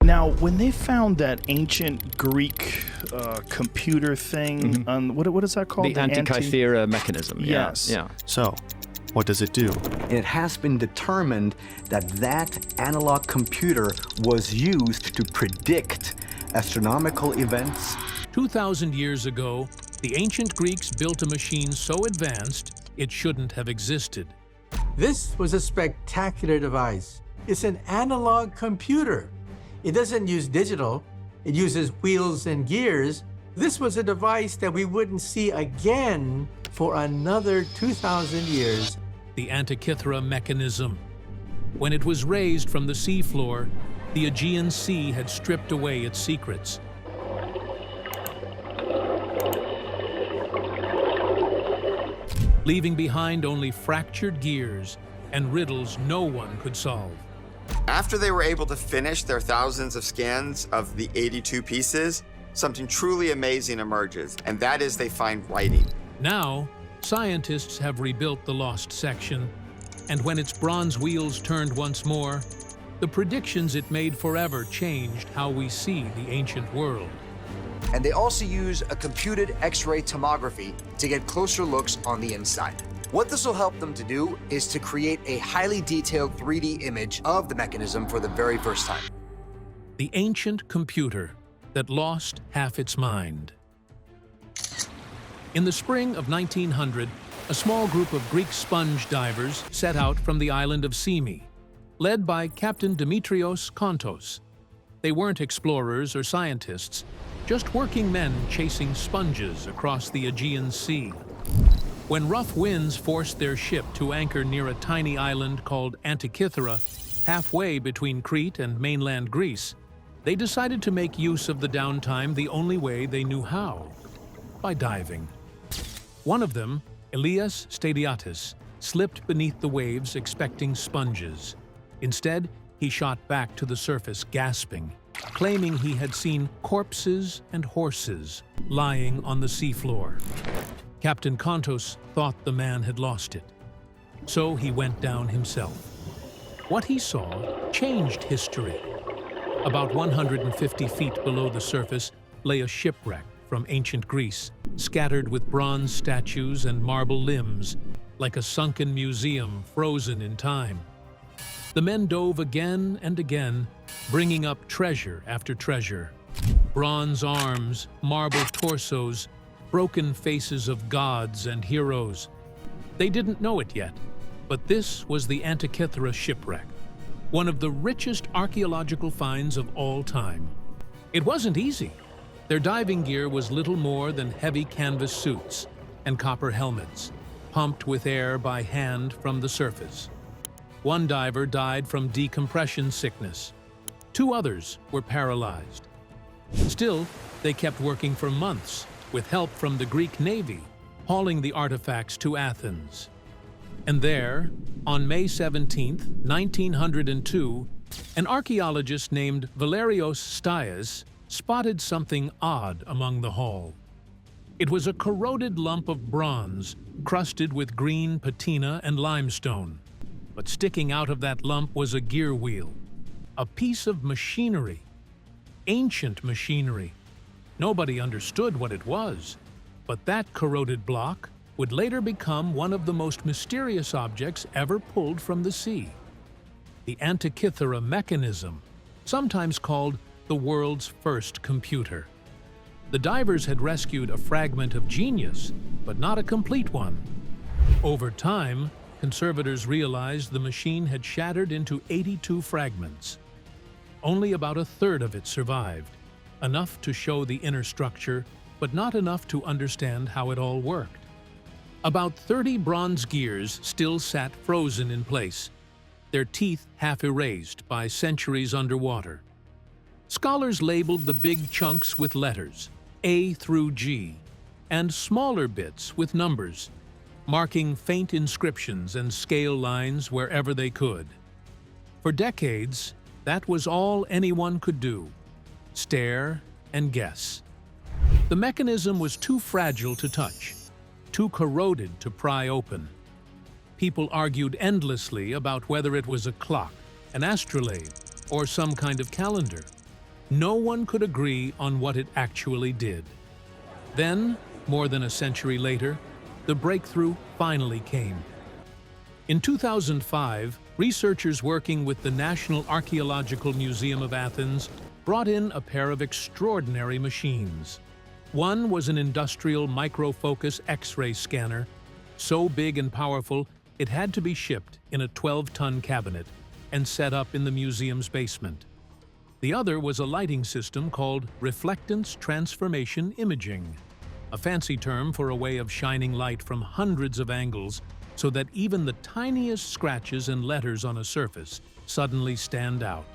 Now, when they found that ancient Greek computer thing, what is that called? The Antikythera Mechanism. Yes. Yeah. So, what does it do? It has been determined that that analog computer was used to predict astronomical events. 2,000 years ago, the ancient Greeks built a machine so advanced it shouldn't have existed. This was a spectacular device. It's an analog computer. It doesn't use digital. It uses wheels and gears. This was a device that we wouldn't see again for another 2,000 years. The Antikythera Mechanism. When it was raised from the seafloor, the Aegean Sea had stripped away its secrets. Leaving behind only fractured gears and riddles no one could solve. After they were able to finish their thousands of scans of the 82 pieces, something truly amazing emerges, and that is they find writing. Now, scientists have rebuilt the lost section, and when its bronze wheels turned once more, the predictions it made forever changed how we see the ancient world. And they also use a computed X-ray tomography to get closer looks on the inside. What this will help them to do is to create a highly detailed 3D image of the mechanism for the very first time. The ancient computer that lost half its mind. In the spring of 1900, a small group of Greek sponge divers set out from the island of Symi, led by Captain Dimitrios Kontos. They weren't explorers or scientists, just working men chasing sponges across the Aegean Sea. When rough winds forced their ship to anchor near a tiny island called Antikythera, halfway between Crete and mainland Greece, they decided to make use of the downtime the only way they knew how: by diving. One of them, Elias Stadiatis, slipped beneath the waves expecting sponges. Instead, he shot back to the surface gasping, claiming he had seen corpses and horses lying on the seafloor. Captain Kontos thought the man had lost it, so he went down himself. What he saw changed history. About 150 feet below the surface lay a shipwreck from ancient Greece, scattered with bronze statues and marble limbs, like a sunken museum frozen in time. The men dove again and again, bringing up treasure after treasure. Bronze arms, marble torsos, broken faces of gods and heroes. They didn't know it yet, but this was the Antikythera shipwreck, one of the richest archaeological finds of all time. It wasn't easy. Their diving gear was little more than heavy canvas suits and copper helmets, pumped with air by hand from the surface. One diver died from decompression sickness. 2 others were paralyzed. Still, they kept working for months, with help from the Greek Navy, hauling the artifacts to Athens. And there, on May 17, 1902, an archaeologist named Valerios Stias spotted something odd among the haul. It was a corroded lump of bronze, crusted with green patina and limestone. But sticking out of that lump was a gear wheel, a piece of machinery, ancient machinery. Nobody understood what it was, but that corroded block would later become one of the most mysterious objects ever pulled from the sea. The Antikythera Mechanism, sometimes called the world's first computer. The divers had rescued a fragment of genius, but not a complete one. Over time, conservators realized the machine had shattered into 82 fragments. Only about a third of it survived, enough to show the inner structure, but not enough to understand how it all worked. About 30 bronze gears still sat frozen in place, their teeth half erased by centuries underwater. Scholars labeled the big chunks with letters, A through G, and smaller bits with numbers, marking faint inscriptions and scale lines wherever they could. For decades, that was all anyone could do: stare and guess. The mechanism was too fragile to touch, too corroded to pry open. People argued endlessly about whether it was a clock, an astrolabe, or some kind of calendar. no one could agree on what it actually did. Then, more than a century later, the breakthrough finally came. In 2005, researchers working with the National Archaeological Museum of Athens brought in a pair of extraordinary machines. One was an industrial microfocus X-ray scanner, so big and powerful it had to be shipped in a 12-ton cabinet and set up in the museum's basement. The other was a lighting system called reflectance transformation imaging, a fancy term for a way of shining light from hundreds of angles so that even the tiniest scratches and letters on a surface suddenly stand out.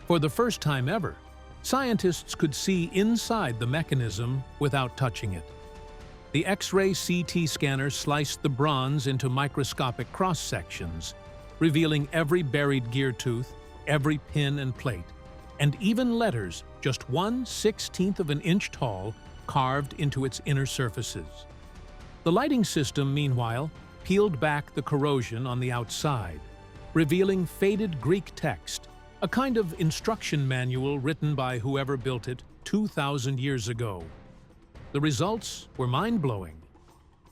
For the first time ever, scientists could see inside the mechanism without touching it. The X-ray CT scanner sliced the bronze into microscopic cross-sections, revealing every buried gear tooth, every pin and plate, and even letters just 1/16 of an inch tall carved into its inner surfaces. The lighting system, meanwhile, peeled back the corrosion on the outside, revealing faded Greek text, a kind of instruction manual written by whoever built it 2,000 years ago. The results were mind-blowing.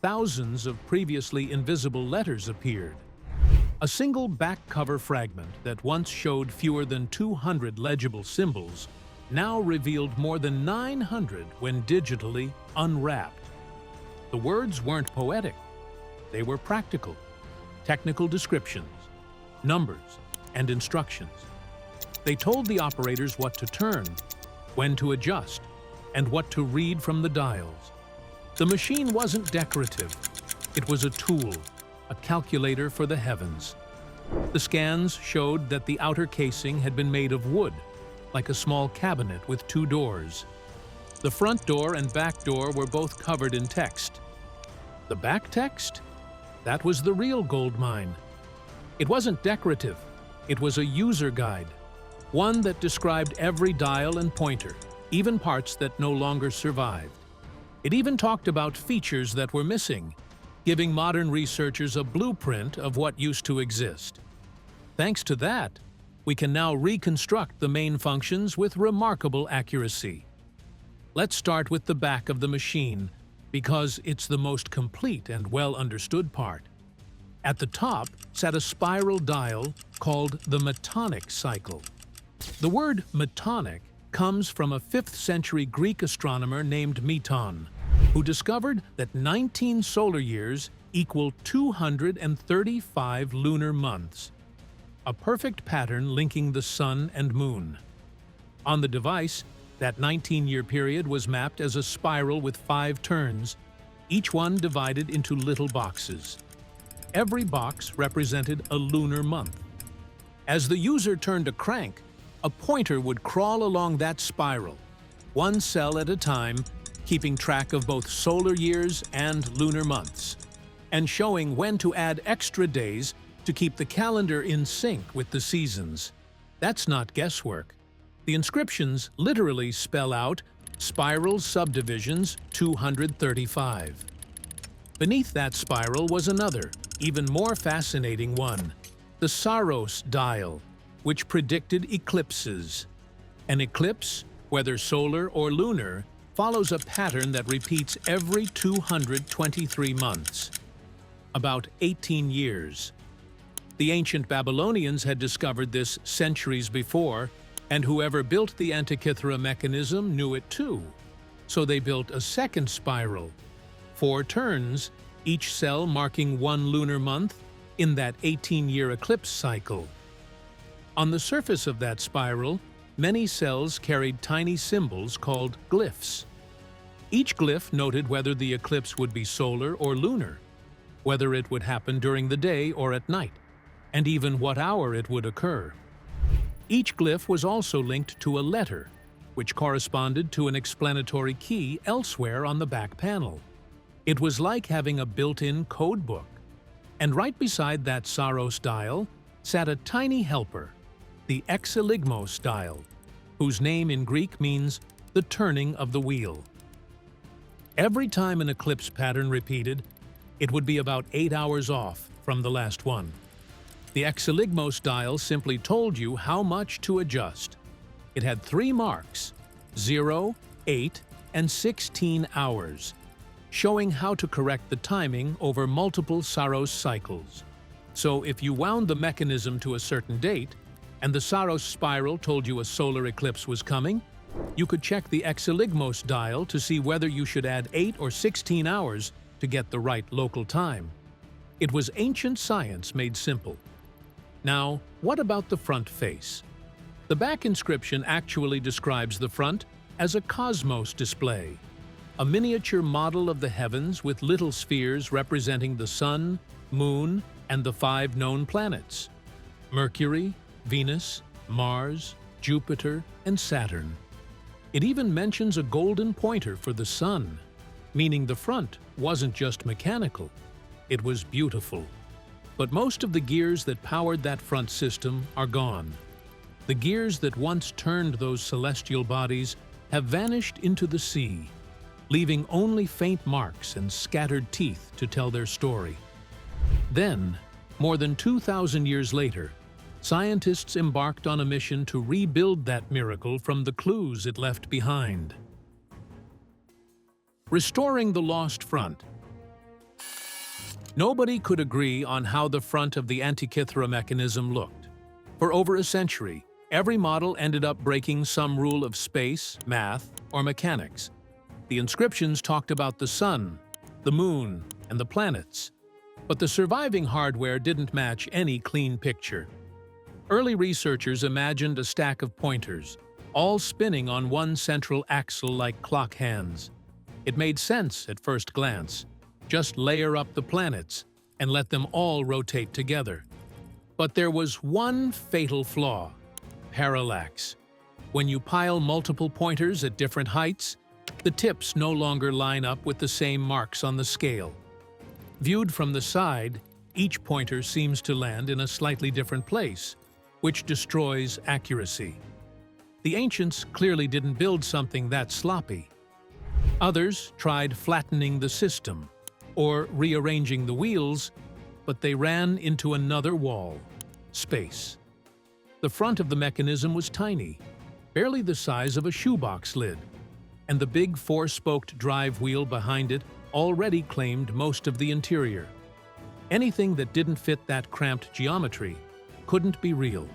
Thousands of previously invisible letters appeared. A single back cover fragment that once showed fewer than 200 legible symbols now revealed more than 900 when digitally unwrapped. The words weren't poetic. They were practical, technical descriptions, numbers, and instructions. They told the operators what to turn, when to adjust, and what to read from the dials. The machine wasn't decorative. It was a tool, a calculator for the heavens. The scans showed that the outer casing had been made of wood, like a small cabinet with 2 doors. The front door and back door were both covered in text. The back text? That was the real gold mine. It wasn't decorative. It was a user guide, one that described every dial and pointer, even parts that no longer survived. It even talked about features that were missing, giving modern researchers a blueprint of what used to exist. Thanks to that, we can now reconstruct the main functions with remarkable accuracy. Let's start with the back of the machine, because it's the most complete and well-understood part. At the top sat a spiral dial called the Metonic cycle. The word Metonic comes from a 5th century Greek astronomer named Meton, who discovered that 19 solar years equal 235 lunar months, a perfect pattern linking the sun and moon. On the device, that 19-year period was mapped as a spiral with 5 turns, each one divided into little boxes. Every box represented a lunar month. As the user turned a crank, a pointer would crawl along that spiral, one cell at a time, keeping track of both solar years and lunar months, and showing when to add extra days to keep the calendar in sync with the seasons. That's not guesswork. The inscriptions literally spell out Spiral Subdivisions 235. Beneath that spiral was another, even more fascinating one, the Saros dial, which predicted eclipses. An eclipse, whether solar or lunar, follows a pattern that repeats every 223 months, about 18 years. The ancient Babylonians had discovered this centuries before, and whoever built the Antikythera Mechanism knew it too. So they built a second spiral, 4 turns, each cell marking 1 lunar month in that 18-year eclipse cycle. On the surface of that spiral, many cells carried tiny symbols called glyphs. Each glyph noted whether the eclipse would be solar or lunar, whether it would happen during the day or at night, and even what hour it would occur. Each glyph was also linked to a letter, which corresponded to an explanatory key elsewhere on the back panel. It was like having a built-in code book. And right beside that Saros dial sat a tiny helper, the Exeligmos dial, whose name in Greek means the turning of the wheel. Every time an eclipse pattern repeated, it would be about 8 hours off from the last one. The Exeligmos dial simply told you how much to adjust. It had 3 marks, 0, 8, and 16 hours, showing how to correct the timing over multiple Saros cycles. So if you wound the mechanism to a certain date, and the Saros spiral told you a solar eclipse was coming, you could check the Exeligmos dial to see whether you should add 8 or 16 hours to get the right local time. It was ancient science made simple. Now, what about the front face? The back inscription actually describes the front as a cosmos display, a miniature model of the heavens with little spheres representing the Sun, Moon, and the 5 known planets: Mercury, Venus, Mars, Jupiter, and Saturn. It even mentions a golden pointer for the Sun, meaning the front wasn't just mechanical, it was beautiful. But most of the gears that powered that front system are gone. The gears that once turned those celestial bodies have vanished into the sea, leaving only faint marks and scattered teeth to tell their story. Then, more than 2,000 years later, scientists embarked on a mission to rebuild that miracle from the clues it left behind. Restoring the lost front. Nobody could agree on how the front of the Antikythera mechanism looked. For over a century, every model ended up breaking some rule of space, math, or mechanics. The inscriptions talked about the sun, the moon, and the planets, but the surviving hardware didn't match any clean picture. Early researchers imagined a stack of pointers, all spinning on one central axle like clock hands. It made sense at first glance. Just layer up the planets and let them all rotate together. But there was one fatal flaw: parallax. When you pile multiple pointers at different heights, the tips no longer line up with the same marks on the scale. Viewed from the side, each pointer seems to land in a slightly different place, which destroys accuracy. The ancients clearly didn't build something that sloppy. Others tried flattening the system or rearranging the wheels, but they ran into another wall: space. The front of the mechanism was tiny, barely the size of a shoebox lid, and the big 4-spoked drive wheel behind it already claimed most of the interior. Anything that didn't fit that cramped geometry couldn't be real.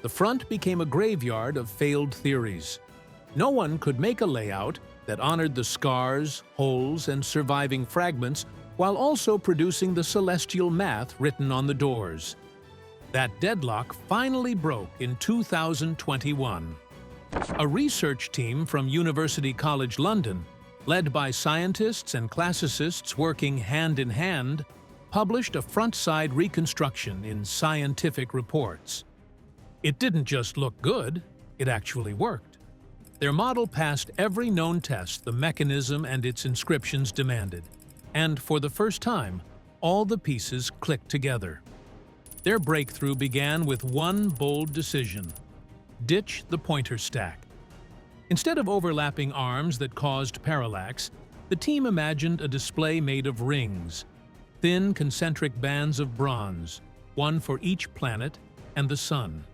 The front became a graveyard of failed theories. No one could make a layout that honored the scars, holes, and surviving fragments while also producing the celestial math written on the doors. That deadlock finally broke in 2021. A research team from University College London, led by scientists and classicists working hand in hand, published a front-side reconstruction in Scientific Reports. It didn't just look good, it actually worked. Their model passed every known test the mechanism and its inscriptions demanded, and for the first time, all the pieces clicked together. Their breakthrough began with one bold decision: ditch the pointer stack. Instead of overlapping arms that caused parallax, the team imagined a display made of rings, thin concentric bands of bronze, one for each planet and the sun.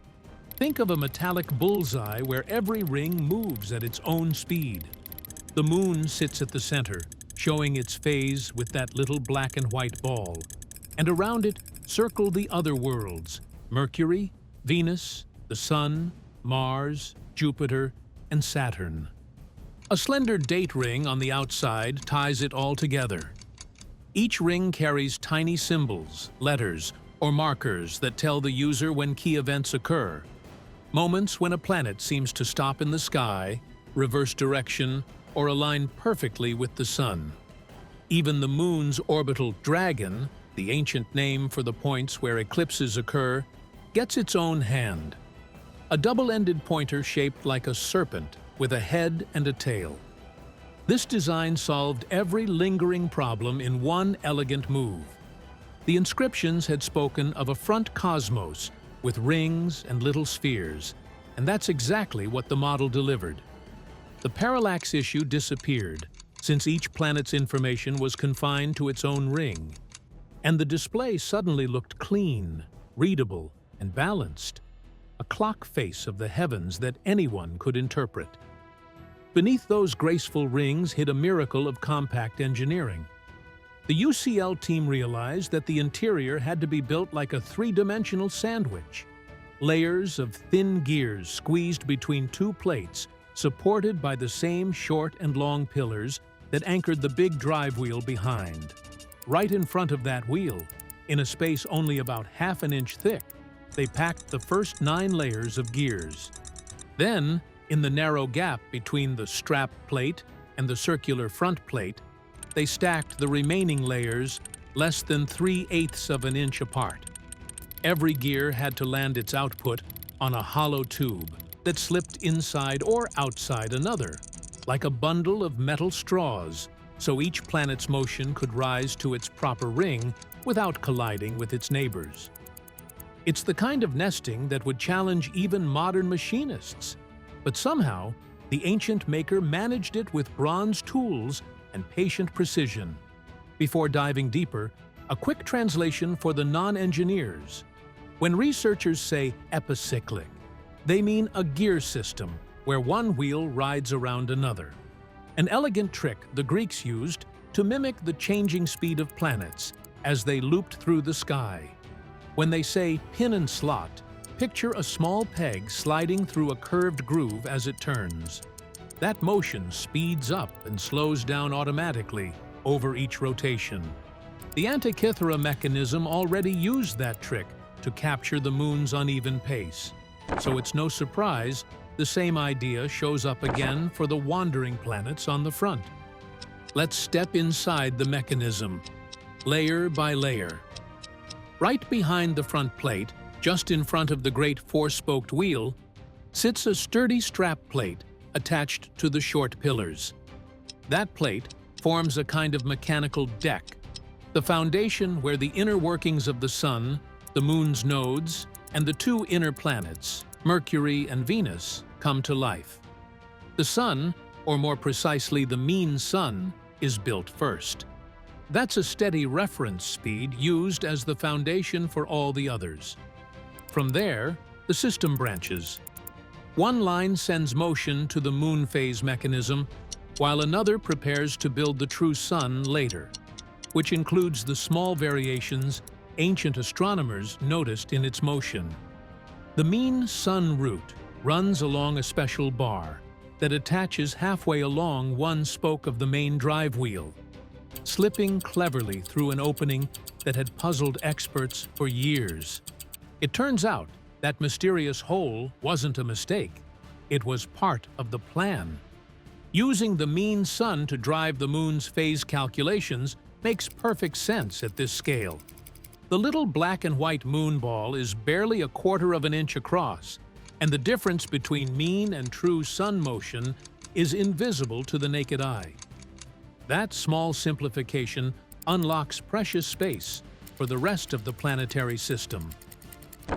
Think of a metallic bullseye where every ring moves at its own speed. The moon sits at the center, showing its phase with that little black and white ball, and around it circle the other worlds: Mercury, Venus, the Sun, Mars, Jupiter, and Saturn. A slender date ring on the outside ties it all together. Each ring carries tiny symbols, letters, or markers that tell the user when key events occur. Moments when a planet seems to stop in the sky, reverse direction, or align perfectly with the sun. Even the moon's orbital dragon, the ancient name for the points where eclipses occur, gets its own hand. A double-ended pointer shaped like a serpent with a head and a tail. This design solved every lingering problem in one elegant move. The inscriptions had spoken of a front cosmos with rings and little spheres, and that's exactly what the model delivered. The parallax issue disappeared, since each planet's information was confined to its own ring, and the display suddenly looked clean, readable, and balanced. a clock face of the heavens that anyone could interpret. Beneath those graceful rings hid a miracle of compact engineering. The UCL team realized that the interior had to be built like a three-dimensional sandwich. Layers of thin gears squeezed between two plates, supported by the same short and long pillars that anchored the big drive wheel behind. Right in front of that wheel, in a space only about half an inch thick, they packed the first 9 layers of gears. Then, in the narrow gap between the strap plate and the circular front plate, they stacked the remaining layers less than 3/8 of an inch apart. Every gear had to land its output on a hollow tube that slipped inside or outside another, like a bundle of metal straws, so each planet's motion could rise to its proper ring without colliding with its neighbors. It's the kind of nesting that would challenge even modern machinists, but somehow the ancient maker managed it with bronze tools and patient precision. Before diving deeper, a quick translation for the non-engineers. When researchers say epicyclic, they mean a gear system where one wheel rides around another. An elegant trick the Greeks used to mimic the changing speed of planets as they looped through the sky. When they say pin and slot, picture a small peg sliding through a curved groove as it turns. That motion speeds up and slows down automatically over each rotation. The Antikythera Mechanism already used that trick to capture the moon's uneven pace, so it's no surprise the same idea shows up again for the wandering planets on the front. Let's step inside the mechanism, layer by layer. Right behind the front plate, just in front of the great four-spoked wheel, sits a sturdy strap plate attached to the short pillars. That plate forms a kind of mechanical deck, the foundation where the inner workings of the Sun, the Moon's nodes, and the 2 inner planets, Mercury and Venus, come to life. The Sun, or more precisely the mean Sun, is built first. That's a steady reference speed used as the foundation for all the others. From there, the system branches. One line sends motion to the moon phase mechanism, while another prepares to build the true Sun later, which includes the small variations ancient astronomers noticed in its motion. The mean Sun route runs along a special bar that attaches halfway along one spoke of the main drive wheel, slipping cleverly through an opening that had puzzled experts for years. It turns out that mysterious hole wasn't a mistake. It was part of the plan. Using the mean Sun to drive the moon's phase calculations makes perfect sense at this scale. The little black and white moon ball is barely 1/4 of an inch across, and the difference between mean and true Sun motion is invisible to the naked eye. That small simplification unlocks precious space for the rest of the planetary system.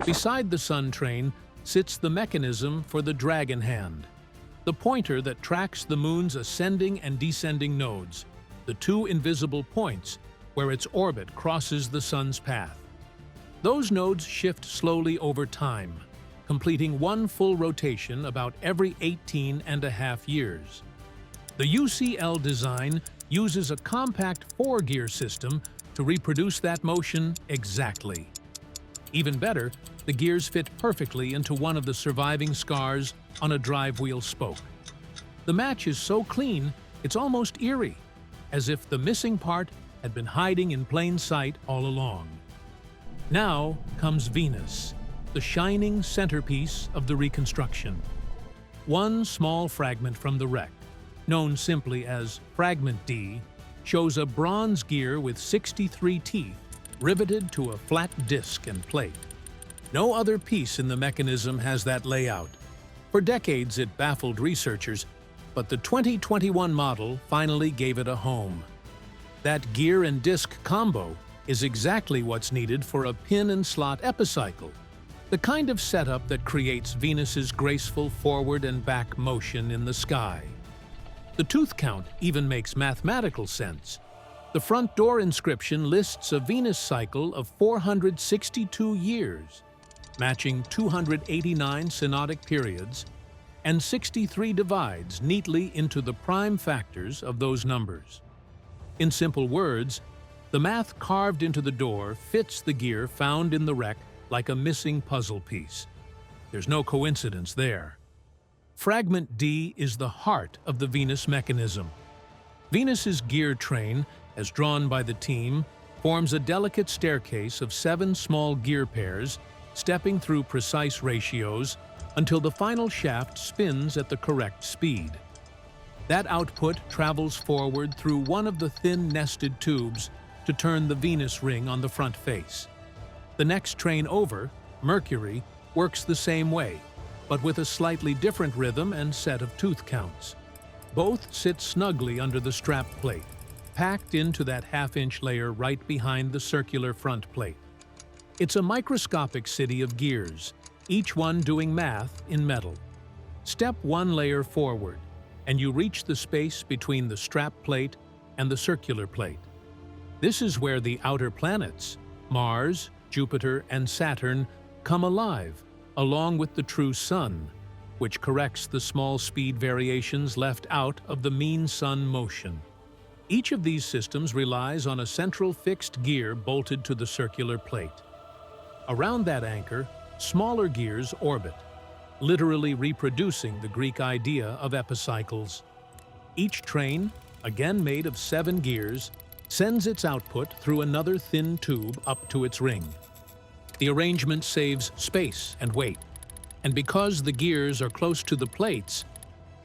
Beside the Sun train sits the mechanism for the dragon hand, the pointer that tracks the moon's ascending and descending nodes, the 2 invisible points where its orbit crosses the Sun's path. Those nodes shift slowly over time, completing one full rotation about every 18.5 years. The UCL design uses a compact 4-gear system to reproduce that motion exactly. Even better, the gears fit perfectly into one of the surviving scars on a drive wheel spoke. The match is so clean, it's almost eerie, as if the missing part had been hiding in plain sight all along. Now comes Venus, the shining centerpiece of the reconstruction. One small fragment from the wreck, known simply as Fragment D, shows a bronze gear with 63 teeth riveted to a flat disc and plate. No other piece in the mechanism has that layout. For decades it baffled researchers, but the 2021 model finally gave it a home. That gear and disc combo is exactly what's needed for a pin and slot epicycle, the kind of setup that creates Venus's graceful forward and back motion in the sky. The tooth count even makes mathematical sense. The front door inscription lists a Venus cycle of 462 years. matching 289 synodic periods, and 63 divides neatly into the prime factors of those numbers. In simple words, the math carved into the door fits the gear found in the wreck like a missing puzzle piece. There's no coincidence there. Fragment D is the heart of the Venus mechanism. Venus's gear train, as drawn by the team, forms a delicate staircase of 7 small gear pairs, stepping through precise ratios until the final shaft spins at the correct speed. That output travels forward through one of the thin nested tubes to turn the Venus ring on the front face. The next train over, Mercury, works the same way, but with a slightly different rhythm and set of tooth counts. Both sit snugly under the strap plate, packed into that half-inch layer right behind the circular front plate. It's a microscopic city of gears, each one doing math in metal. Step 1 layer forward, and you reach the space between the strap plate and the circular plate. This is where the outer planets, Mars, Jupiter, and Saturn, come alive, along with the true Sun, which corrects the small speed variations left out of the mean Sun motion. Each of these systems relies on a central fixed gear bolted to the circular plate. Around that anchor, smaller gears orbit, literally reproducing the Greek idea of epicycles. Each train, again made of 7 gears, sends its output through another thin tube up to its ring. The arrangement saves space and weight, and because the gears are close to the plates,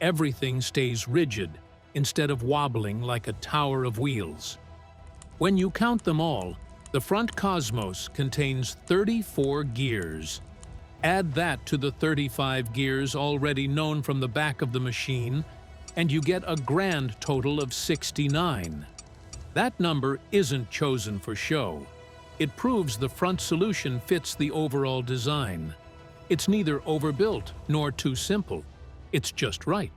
everything stays rigid instead of wobbling like a tower of wheels. When you count them all, the front cosmos contains 34 gears. Add that to the 35 gears already known from the back of the machine, and you get a grand total of 69. That number isn't chosen for show. It proves the front solution fits the overall design. It's neither overbuilt nor too simple. It's just right.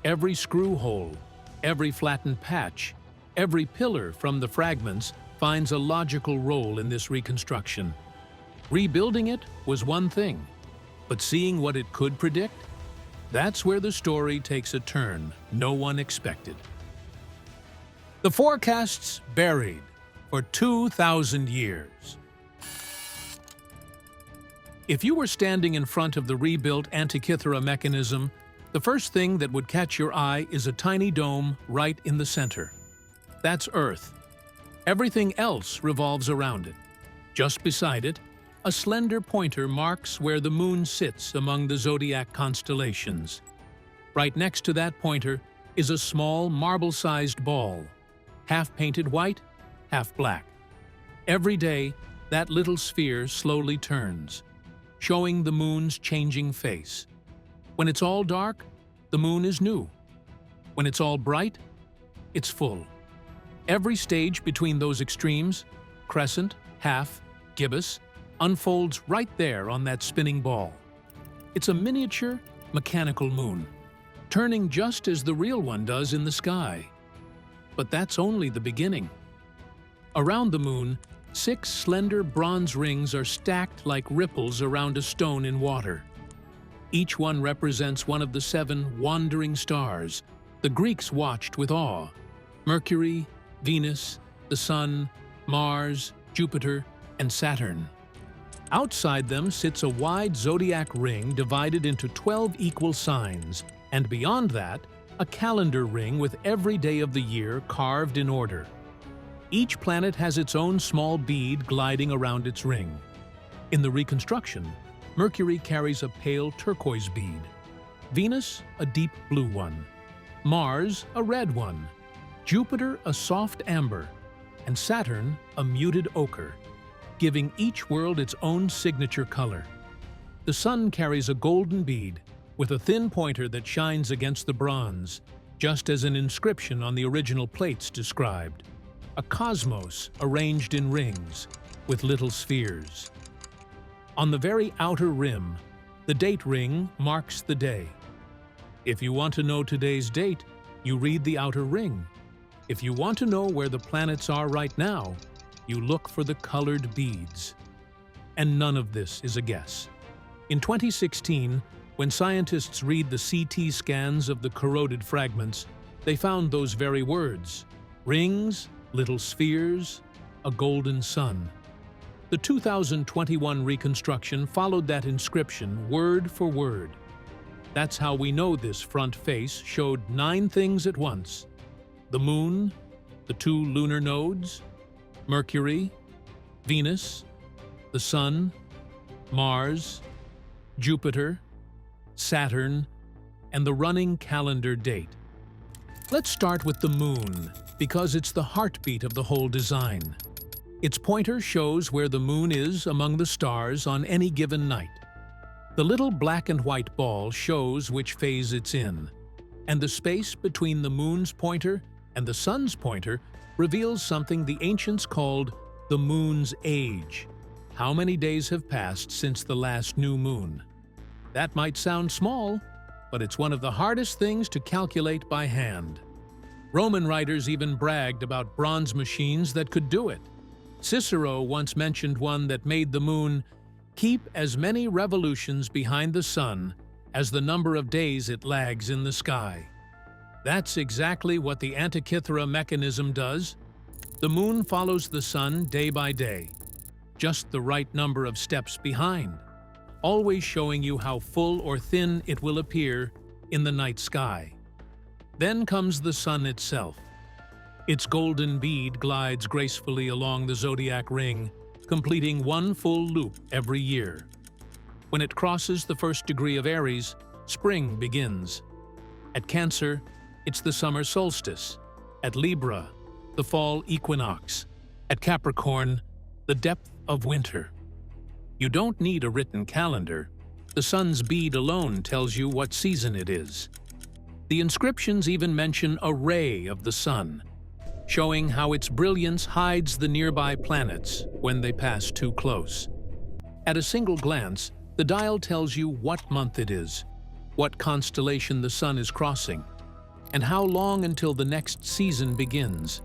Every screw hole, every flattened patch, every pillar from the fragments finds a logical role in this reconstruction. Rebuilding it was one thing, but seeing what it could predict? That's where the story takes a turn no one expected. The forecasts buried for 2,000 years. If you were standing in front of the rebuilt Antikythera Mechanism, the first thing that would catch your eye is a tiny dome right in the center. That's Earth. Everything else revolves around it. Just beside it, a slender pointer marks where the moon sits among the zodiac constellations. Right next to that pointer is a small marble-sized ball, half painted white, half black. Every day, that little sphere slowly turns, showing the moon's changing face. When it's all dark, the moon is new. When it's all bright, it's full. Every stage between those extremes, crescent, half, gibbous, unfolds right there on that spinning ball. It's a miniature, mechanical moon, turning just as the real one does in the sky. But that's only the beginning. Around the moon, 6 slender bronze rings are stacked like ripples around a stone in water. Each one represents one of the 7 wandering stars the Greeks watched with awe: Mercury, Venus, the Sun, Mars, Jupiter, and Saturn. Outside them sits a wide zodiac ring divided into 12 equal signs, and beyond that, a calendar ring with every day of the year carved in order. Each planet has its own small bead gliding around its ring. In the reconstruction, Mercury carries a pale turquoise bead, Venus a deep blue one, Mars a red one, Jupiter a soft amber, and Saturn a muted ochre, giving each world its own signature color. The Sun carries a golden bead with a thin pointer that shines against the bronze, just as an inscription on the original plates described. A cosmos arranged in rings with little spheres. On the very outer rim, the date ring marks the day. If you want to know today's date, you read the outer ring. If you want to know where the planets are right now, you look for the colored beads. And none of this is a guess. In 2016, when scientists read the CT scans of the corroded fragments, they found those very words: rings, little spheres, a golden sun. The 2021 reconstruction followed that inscription word for word. That's how we know this front face showed 9 things at once: the moon, the 2 lunar nodes, Mercury, Venus, the sun, Mars, Jupiter, Saturn, and the running calendar date. Let's start with the moon, because it's the heartbeat of the whole design. Its pointer shows where the moon is among the stars on any given night. The little black and white ball shows which phase it's in, and the space between the moon's pointer and the sun's pointer reveals something the ancients called the moon's age. How many days have passed since the last new moon? That might sound small, but it's one of the hardest things to calculate by hand. Roman writers even bragged about bronze machines that could do it. Cicero once mentioned one that made the moon keep as many revolutions behind the sun as the number of days it lags in the sky. That's exactly what the Antikythera Mechanism does. The moon follows the sun day by day, just the right number of steps behind, always showing you how full or thin it will appear in the night sky. Then comes the sun itself. Its golden bead glides gracefully along the zodiac ring, completing 1 full loop every year. When it crosses the 1st degree of Aries, spring begins. At Cancer, it's the summer solstice. At Libra, the fall equinox. At Capricorn, the depth of winter. You don't need a written calendar. The sun's bead alone tells you what season it is. The inscriptions even mention a ray of the sun, showing how its brilliance hides the nearby planets when they pass too close. At a single glance, the dial tells you what month it is, what constellation the sun is crossing, and how long until the next season begins.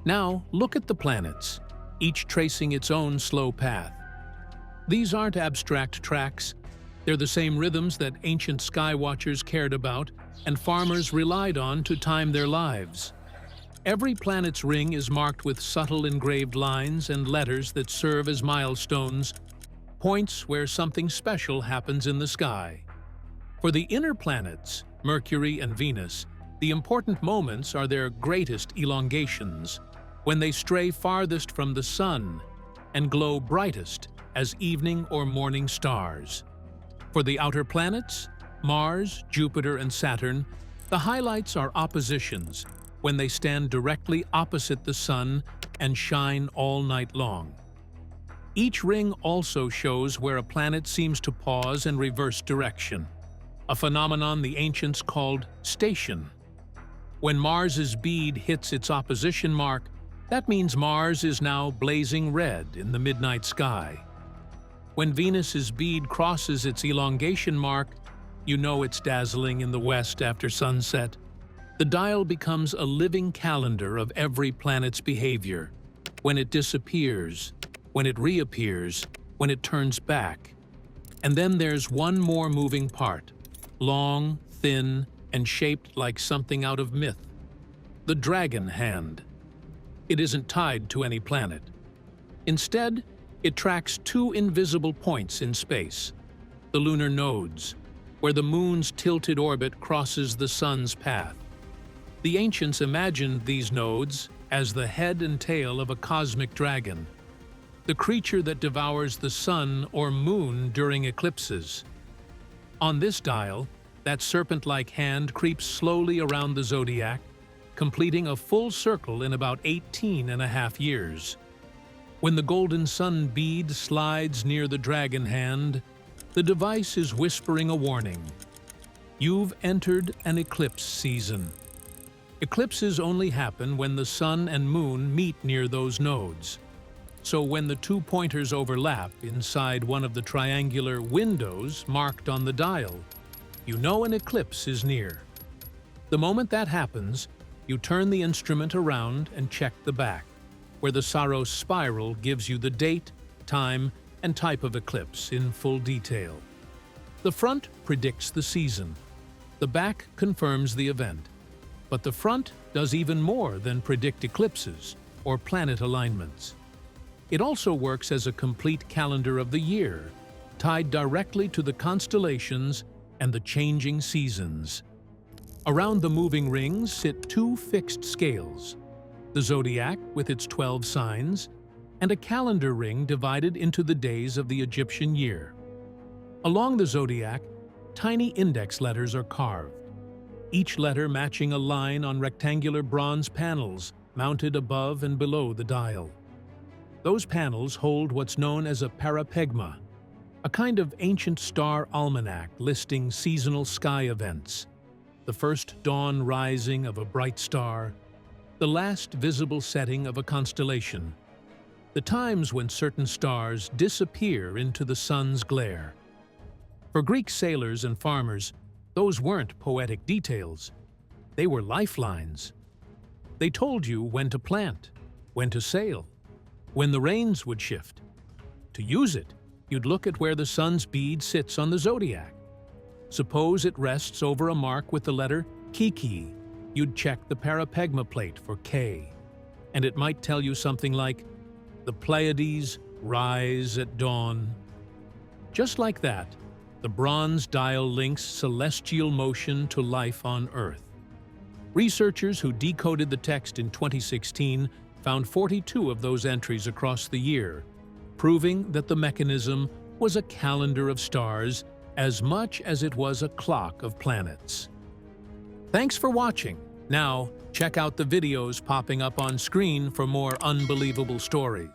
Now, look at the planets, each tracing its own slow path. These aren't abstract tracks. They're the same rhythms that ancient sky watchers cared about and farmers relied on to time their lives. Every planet's ring is marked with subtle engraved lines and letters that serve as milestones, points where something special happens in the sky. For the inner planets, Mercury and Venus, the important moments are their greatest elongations, when they stray farthest from the sun and glow brightest as evening or morning stars. For the outer planets, Mars, Jupiter, and Saturn, the highlights are oppositions, when they stand directly opposite the sun and shine all night long. Each ring also shows where a planet seems to pause and reverse direction, a phenomenon the ancients called station. When Mars's bead hits its opposition mark, that means Mars is now blazing red in the midnight sky. When Venus's bead crosses its elongation mark, you know it's dazzling in the west after sunset. The dial becomes a living calendar of every planet's behavior, when it disappears, when it reappears, when it turns back. And then there's one more moving part, long, thin, and shaped like something out of myth: the dragon hand. It isn't tied to any planet. Instead, it tracks 2 invisible points in space, the lunar nodes, where the moon's tilted orbit crosses the sun's path. The ancients imagined these nodes as the head and tail of a cosmic dragon, the creature that devours the sun or moon during eclipses. On this dial, that serpent-like hand creeps slowly around the zodiac, completing a full circle in about 18.5 years. When the golden sun bead slides near the dragon hand, the device is whispering a warning. You've entered an eclipse season. Eclipses only happen when the sun and moon meet near those nodes. So when the 2 pointers overlap inside one of the triangular windows marked on the dial, you know an eclipse is near. The moment that happens, you turn the instrument around and check the back, where the Saros spiral gives you the date, time, and type of eclipse in full detail. The front predicts the season. The back confirms the event. But the front does even more than predict eclipses or planet alignments. It also works as a complete calendar of the year, tied directly to the constellations and the changing seasons. Around the moving rings sit two fixed scales, the zodiac with its 12 signs, and a calendar ring divided into the days of the Egyptian year. Along the zodiac, tiny index letters are carved, each letter matching a line on rectangular bronze panels mounted above and below the dial. Those panels hold what's known as a parapegma, a kind of ancient star almanac listing seasonal sky events, the first dawn rising of a bright star, the last visible setting of a constellation, the times when certain stars disappear into the sun's glare. For Greek sailors and farmers, those weren't poetic details. They were lifelines. They told you when to plant, when to sail, when the rains would shift. To use it, you'd look at where the sun's bead sits on the zodiac. Suppose it rests over a mark with the letter Kiki. You'd check the parapegma plate for K, and it might tell you something like, "The Pleiades rise at dawn." Just like that, the bronze dial links celestial motion to life on Earth. Researchers who decoded the text in 2016 found 42 of those entries across the year, proving that the mechanism was a calendar of stars as much as it was a clock of planets. Thanks for watching. Now, check out the videos popping up on screen for more unbelievable stories.